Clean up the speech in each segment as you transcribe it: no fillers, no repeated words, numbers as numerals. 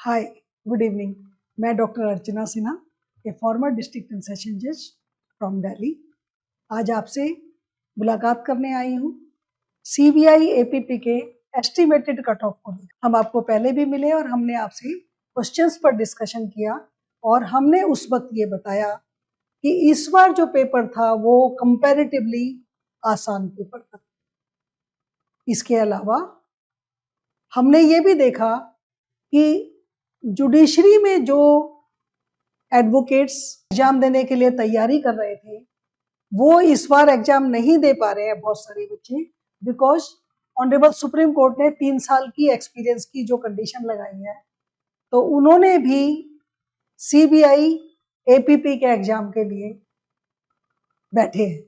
हाय, good evening. मैं doctor Archana Sinha, A farmer district and session जज from Delhi. आज आपसे मुलाकात करने आई हूँ सीबीआई एपीपी के एस्टिमेटेड कट ऑफ को। हम आपको पहले भी मिले और हमने आपसे क्वेश्चंस पर डिस्कशन किया और हमने उस वक्त ये बताया कि इस बार जो पेपर था वो कंपैरेटिवली आसान पेपर था। इसके अलावा हमने ये भी देखा कि जुडिशरी में जो एडवोकेट्स एग्जाम देने के लिए तैयारी कर रहे थे वो इस बार एग्जाम नहीं दे पा रहे हैं बहुत सारे बच्चे, बिकॉज ऑनरेबल सुप्रीम कोर्ट ने 3 साल की एक्सपीरियंस की जो कंडीशन लगाई है, तो उन्होंने भी सीबीआई एपीपी के एग्जाम के लिए बैठे हैं।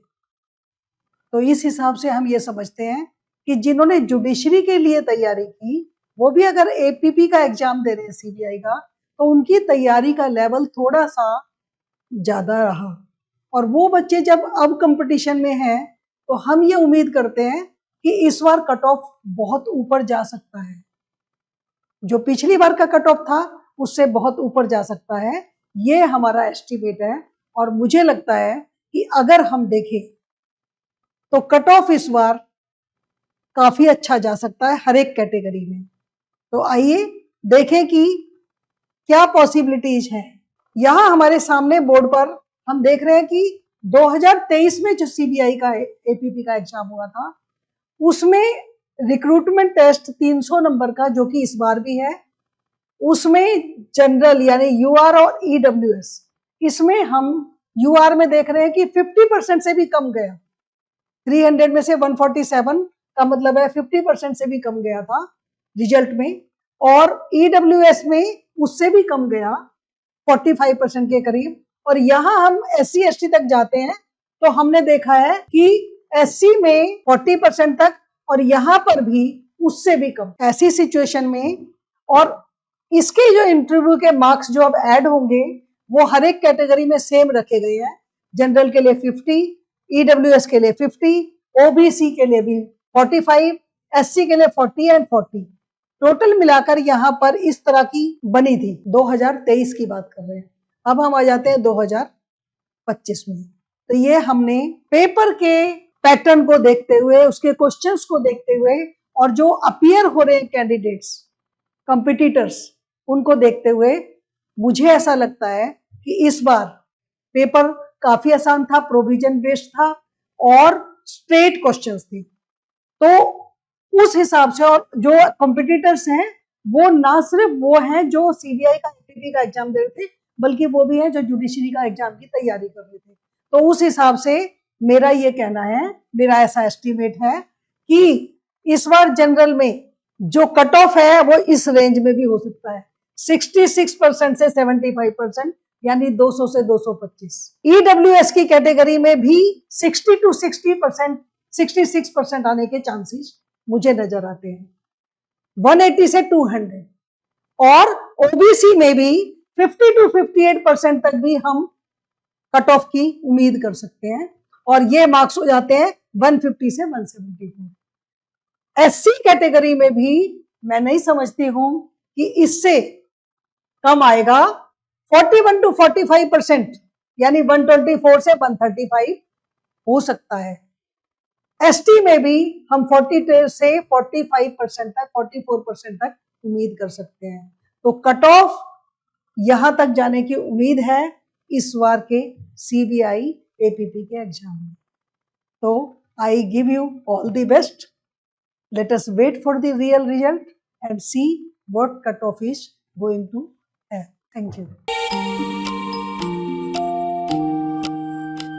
तो इस हिसाब से हम ये समझते हैं कि जिन्होंने जुडिशरी के लिए तैयारी की वो भी अगर एपीपी का एग्जाम दे रहे हैं सीबीआई का, तो उनकी तैयारी का लेवल थोड़ा सा ज्यादा रहा। और वो बच्चे जब अब कंपटीशन में हैं तो हम ये उम्मीद करते हैं कि इस बार कट ऑफ बहुत ऊपर जा सकता है, जो पिछली बार का कट ऑफ था उससे बहुत ऊपर जा सकता है। ये हमारा एस्टिमेट है और मुझे लगता है कि अगर हम देखें तो कट ऑफ इस बार काफी अच्छा जा सकता है हर एक कैटेगरी में। तो आइए देखें कि क्या पॉसिबिलिटीज हैं। यहाँ हमारे सामने बोर्ड पर हम देख रहे हैं कि 2023 में जो सीबीआई का एपीपी का एग्जाम हुआ था उसमें रिक्रूटमेंट टेस्ट 300 नंबर का, जो कि इस बार भी है, उसमें जनरल यानी यूआर और ईडब्ल्यूएस, इसमें हम यूआर में देख रहे हैं कि 50% से भी कम गया। 300 में से 147 का मतलब है 50% से भी कम गया था रिजल्ट में, और ईडब्ल्यूएस में उससे भी कम गया 45% के करीब। और यहाँ हम SC ST तक जाते हैं तो हमने देखा है कि SC में 40% तक और यहाँ पर भी उससे भी कम। ऐसी सिचुएशन में और इसके जो इंटरव्यू के मार्क्स जो अब ऐड होंगे वो हर एक कैटेगरी में सेम रखे गए हैं। जनरल के लिए 50, ईडब्ल्यूएस के लिए 50, ओबीसी के लिए भी 45, SC के लिए 40 एंड 40। टोटल मिलाकर यहाँ पर इस तरह की बनी थी। 2023 की बात कर रहे हैं। अब हम आ जाते हैं 2025 में। तो ये हमने पेपर के पैटर्न को देखते हुए, उसके क्वेश्चंस को देखते हुए और जो अपीयर हो रहे हैं कैंडिडेट्स, कंपिटिटर्स, उनको देखते हुए मुझे ऐसा लगता है कि इस बार पेपर काफी आसान था, प्रोविजन बेस्ड था और स्ट्रेट क्वेश्चंस थे। तो उस हिसाब से और जो कंपिटिटर्स हैं वो ना सिर्फ वो हैं जो सीबीआई का एपीपी का एग्जाम दे रहे थे, बल्कि वो भी हैं जो जुडिशरी का एग्जाम की तैयारी कर रहे थे। तो उस हिसाब से मेरा ये कहना है, मेरा ऐसा एस्टिमेट है कि इस बार जनरल में जो कट ऑफ है वो इस रेंज में भी हो सकता है, 66% से 75%, यानी 200 से 225। ईडब्ल्यूएस की कैटेगरी में भी 60 to 60%, 66% आने के चांसेस मुझे नजर आते हैं, 180 से 200। और ओबीसी में भी 50 to 58% तक भी हम कट ऑफ की उम्मीद कर सकते हैं और ये मार्क्स हो जाते हैं 150 से 174। SC कैटेगरी में भी मैं नहीं समझती हूं कि इससे कम आएगा। 41 to 45%, यानी 124 से 135 हो सकता है। ST में भी हम 40 से 45% तक, 44% तक उम्मीद कर सकते हैं। तो कट ऑफ यहां तक जाने की उम्मीद है इस बार के सीबीआई एपीपी के एग्जाम में। तो I give you all the best. Let us wait for the real result and see what cutoff is going to have. Thank you.